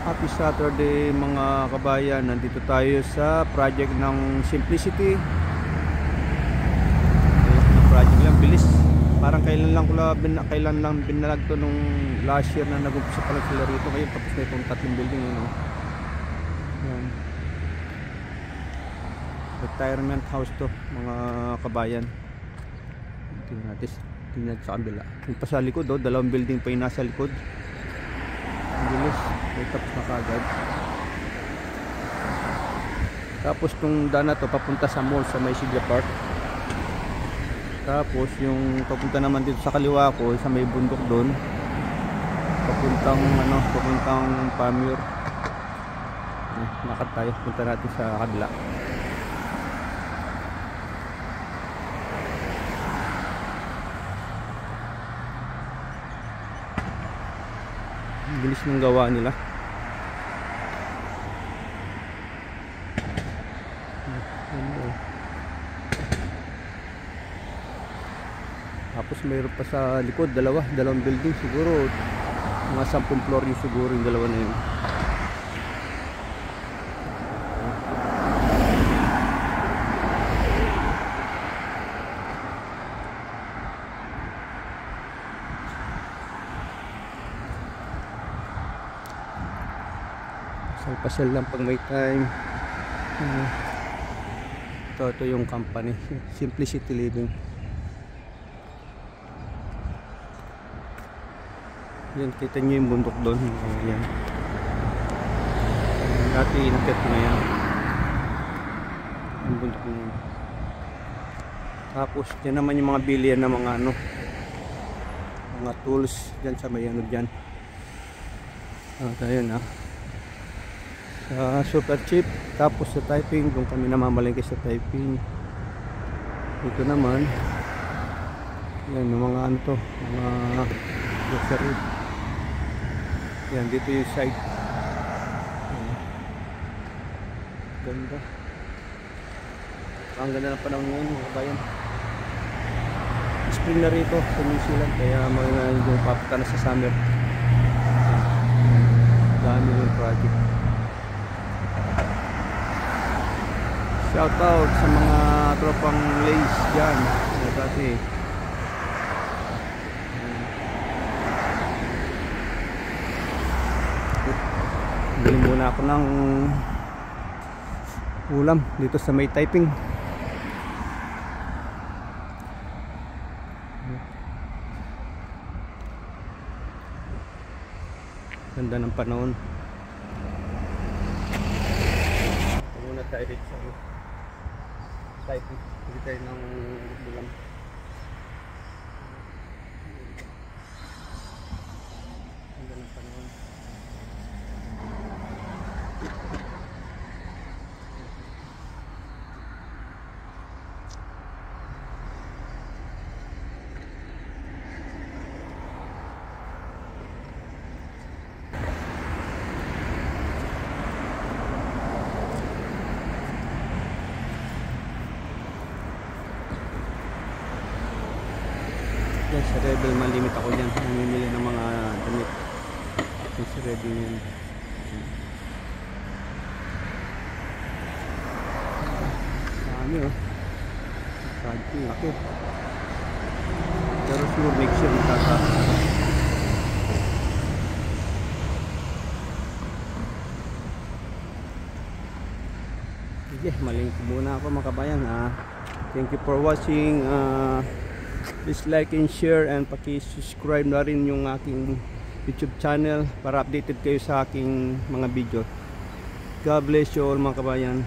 Happy Saturday mga kabayan. Nandito tayo sa project ng Simplicity. Project lang, bilis. Parang kailan lang binalag to nung last year na nag-umpisa pa lang sila rito. Ngayon tapos na itong tatlong building, you know. Yan. Retirement house to mga kabayan. Tingnan sa kabila. Yung pa sa likod, dalawang building pa yung nasa likod. Ang bilis. May tapos na kagad. Tapos itong daan na to papunta sa mall sa Maisilia Park. Tapos yung papunta naman dito sa kaliwa ko sa may bundok doon, papuntang Pamir. Lakad tayo, punta natin sa kabila. Bilis ng gawa nila. Tapos mayroon pa sa likod dalawang building, siguro mga 10 floor yung siguro yung dalawa na yun. Pasal lang pag may time. Ito yung company, Simplicity Living. Yan, kita nyo yung bundok doon. Yan. Dati inakit ko na yan. Yung bundok na yan. Tapos yan naman yung mga bilihan ng mga tools dyan sa may dyan. Ayun super cheap. Tapos sa typing, kung kami namamalengke sa typing. Ito naman yan yung mga mga grocery. Yan, dito yung side. Ganda. Ang ganda ng panahon ngayon mga kabayan. Spring na rito sa New Zealand, kaya yung papunta na sa summer. Dami yung project. Shout out sa mga tropang lace dyan. Dati bili muna ako ng ulam dito sa may typing. Ganda ng panahon. Muna tayo dito sa typing. Hindi tayo ng ulam. Ganda ng panahon. Yan sa Rebel, malimit ako dyan. Namimili ng mga damit. Yan sa Rebel yan. Dami Sajing, laki. Pero siguro make sure matataas. Sige, malingkod muna ako mga kabayan. Thank you for watching. Please like and share and paki-subscribe na rin yung aking YouTube channel para updated kayo sa aking mga video. God bless you all mga kabayan.